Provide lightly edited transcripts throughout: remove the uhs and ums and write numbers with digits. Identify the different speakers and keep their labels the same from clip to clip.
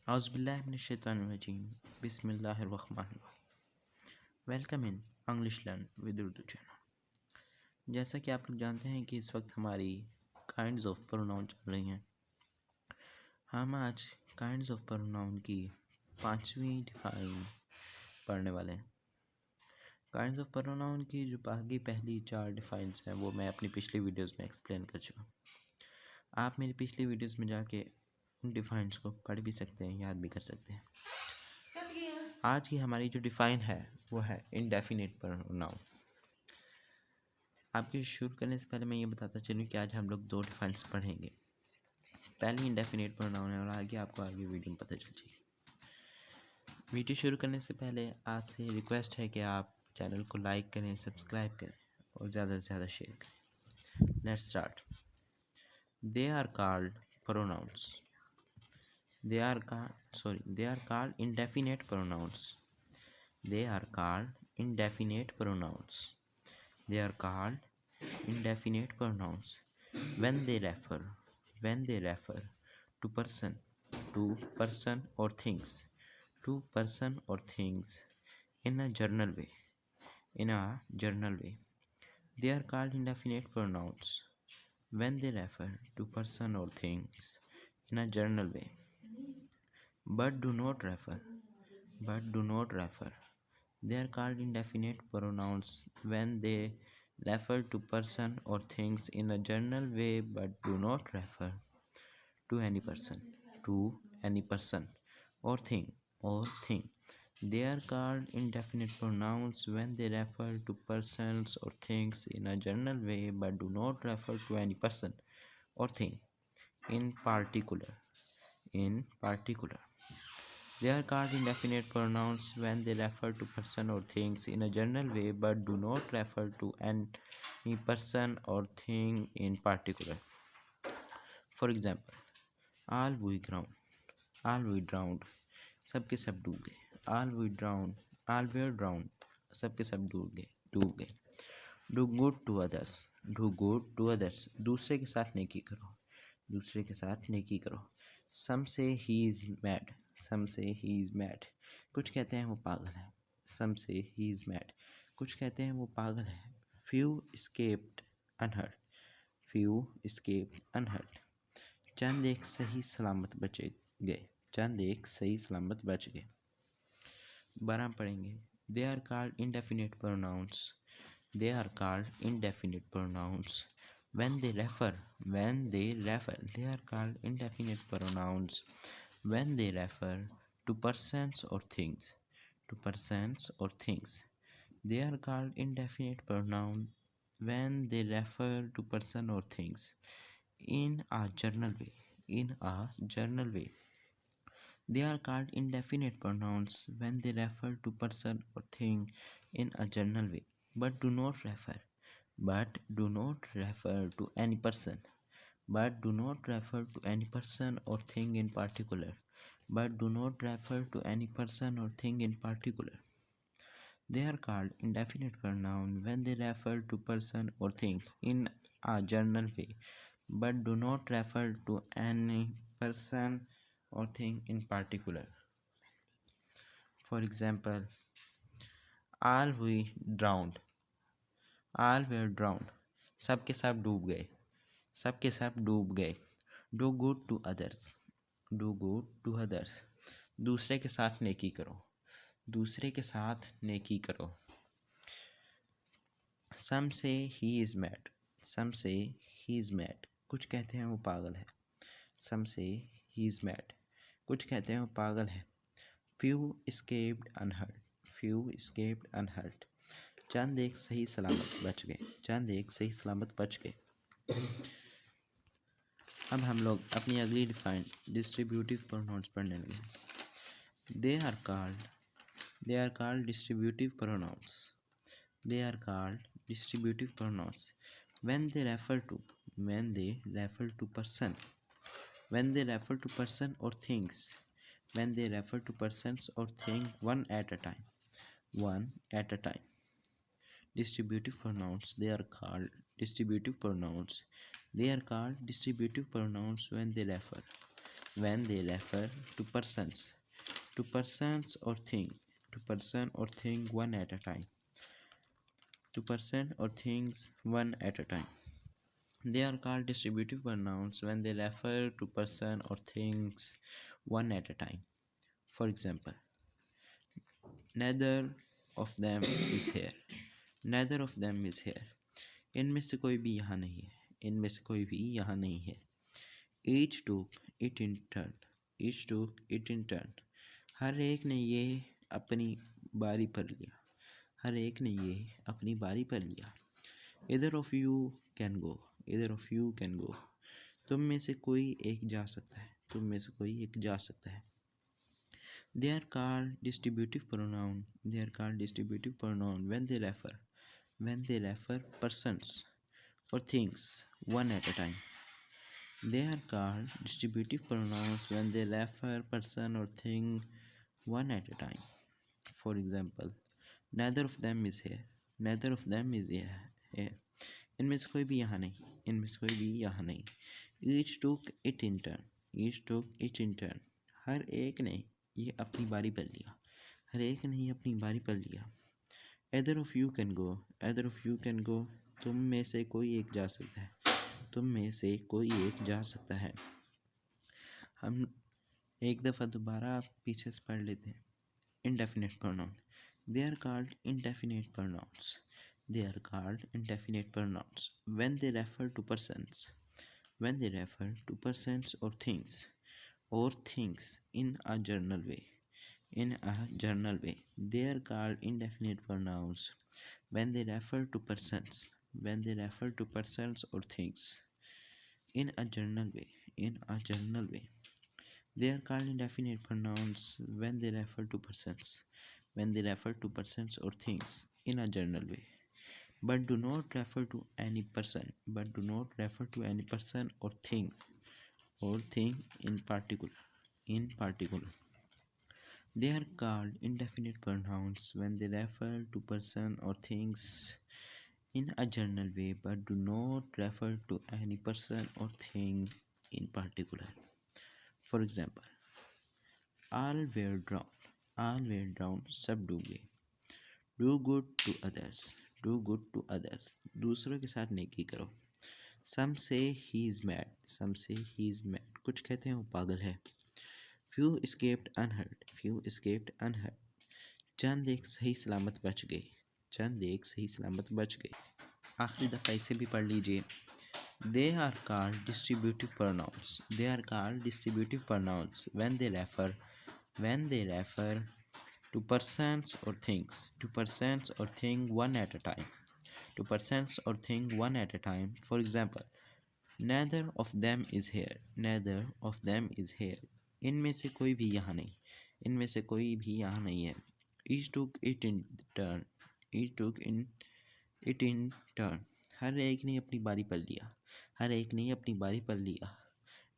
Speaker 1: औज़ुबिल्लाहिमिनश्शैतानिर्रजीम बिस्मिल्लाहिर्रहमानिर्रहीम। Welcome in English learn with Urdu channel. जैसा कि आप लोग जानते हैं कि इस वक्त हमारी काइंड्स ऑफ प्रोनाउन चल रही हैं। हम आज काइंड्स ऑफ प्रोनाउन की 5वीं डिफाइन पढ़ने वाले हैं। काइंड्स ऑफ प्रोनाउन की जो बाकी पहली 4 डिफाइंस हैं वो मैं अपनी पिछली वीडियोस में एक्सप्लेन कर चुका। आप मेरी पिछली वीडियोस में जाके उन डिफाइंस को पढ़ भी सकते हैं, याद भी कर सकते हैं। आज की हमारी जो डिफाइन है वो है इंडेफिनिट प्रोनाउन। आपके शुरू करने से पहले मैं ये बताता चलूँ कि आज हम लोग 2 डिफाइंस पढ़ेंगे। पहली इंडेफिनिट प्रोनाउन है और आगे आपको आगे वीडियो में पता चल जाएगी। वीडियो शुरू करने से पहले आपसे रिक्वेस्ट है कि आप चैनल को लाइक करें, सब्सक्राइब करें और ज़्यादा से ज़्यादा शेयर करें। Let's start. They are called pronounce. They are called indefinite pronouns. They are called indefinite pronouns. They are called indefinite pronouns when they refer to person or things in a general way. They are called indefinite pronouns when they refer to person or things in a general way, but do not refer. They are called indefinite pronouns when they refer to person or things in a general way, but do not refer to any person or thing. They are called indefinite pronouns when they refer to persons or things in a general way, but do not refer to any person or thing in particular. They are called indefinite pronouns when they refer to person or things in a general way, but do not refer to any person or thing in particular. For example, all we drowned, सबके सब डूब गए. All were drowned, सबके सब डूब गए. Do good to others, दूसरे के साथ नेकी करो. Some say he is mad, कुछ कहते हैं वो पागल है. Some say he is mad, कुछ कहते हैं वो पागल है. Few escaped unhurt, चंद एक सही सलामत बच गए. 12 पढ़ेंगे. They are called indefinite pronouns when they refer. They are called indefinite pronouns when they refer to persons or things. They are called indefinite pronouns when they refer to person or things in a general way. They are called indefinite pronouns when they refer to person or thing in a general way, but do not refer to any person or thing in particular. They are called indefinite pronouns when they refer to person or things in a general way, but do not refer to any person or thing in particular. For example, all were drowned, सबके सब डूब गए. Do good to others, दूसरे के साथ नेकी करो. Some say he is mad, कुछ कहते हैं वो पागल है. Some say he is mad, कुछ कहते हैं वो पागल है. Few escaped unhurt, चंद एक सही सलामत बच गए. अब हम लोग अपनी अगली डिफाइन डिस्ट्रीब्यूटिव प्रोनाउंस पढ़ने लगे. They are called distributive pronouns when they refer to person or things. When they refer to persons or things one at a time. Distributive pronouns. They are called distributive pronouns when they refer when they refer to persons or thing, to person or thing one at a time, to person or things one at a time. They are called distributive pronouns when they refer to person or things one at a time. For example, neither of them is here. Neither of them is here. इनमें से कोई भी यहाँ नहीं है. इनमें से कोई भी यहाँ नहीं है. Each took it in turn. Each took it in turn. हर एक ने ये अपनी बारी पर लिया. हर एक ने ये अपनी बारी पर लिया. Either of you can go. Either of you can go. तुम में से कोई एक जा सकता है. तुम में से कोई एक जा सकता है. They are called distributive pronoun. They are called distributive pronoun when they refer persons or things one at a time. They are called distributive pronouns when they refer person or thing one at a time. For example, neither of them is here. Neither of them is here. इनमें से कोई भी यहाँ नहीं. इनमें से कोई भी यहाँ नहीं. Each took it in turn. Each took it in turn. हर एक ने ये अपनी बारी पर लिया. हर एक ने ये अपनी बारी पर लिया. Either of you can go. Either of you can go. तुम में से कोई एक जा सकता है. तुम में से कोई एक जा सकता है. हम एक दफ़ा दोबारा पीछे से पढ़ लेते हैं. Indefinite pronoun. They are called indefinite pronouns. They are called indefinite pronouns when they refer to persons. When they refer to persons or things in a general way. In a general way. They are called indefinite pronouns when they refer to persons. When they refer to persons or things in a general way. In a general way. They are called indefinite pronouns when they refer to persons. When they refer to persons or things in a general way. But do not refer to any person. But do not refer to any person or thing in particular. In particular. They are called indefinite pronouns when they refer to person or things in a general way, but do not refer to any person or thing in particular. For example, all were drowned. All were drowned. सब डूब गए. Do good to others. Do good to others. दूसरों के साथ नेकी करो. Some say he is mad. Some say he is mad. कुछ कहते हैं वो पागल है. Few escaped unhurt. Few escaped unhurt. चंद एक सही सलामत बच गए. चंद एक सही सलामत बच गए. आखिरी दफ़ा इसे भी पढ़ लीजिए. They are called distributive pronouns. They are called distributive pronouns when they refer to persons or things. To persons or thing one at a time. To persons or thing one at a time. For example, neither of them is here. Neither of them is here. इनमें से कोई भी यहाँ नहीं. इनमें से कोई भी यहाँ नहीं है. Each took it in turn. Each took it in turn. हर एक ने अपनी बारी पर लिया. हर एक ने अपनी बारी पर लिया.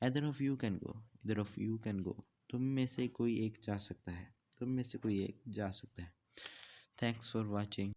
Speaker 1: Either of you can go. Either of you can go. तुम में से कोई एक जा सकता है. तुम में से कोई एक जा सकता है. Thanks for watching.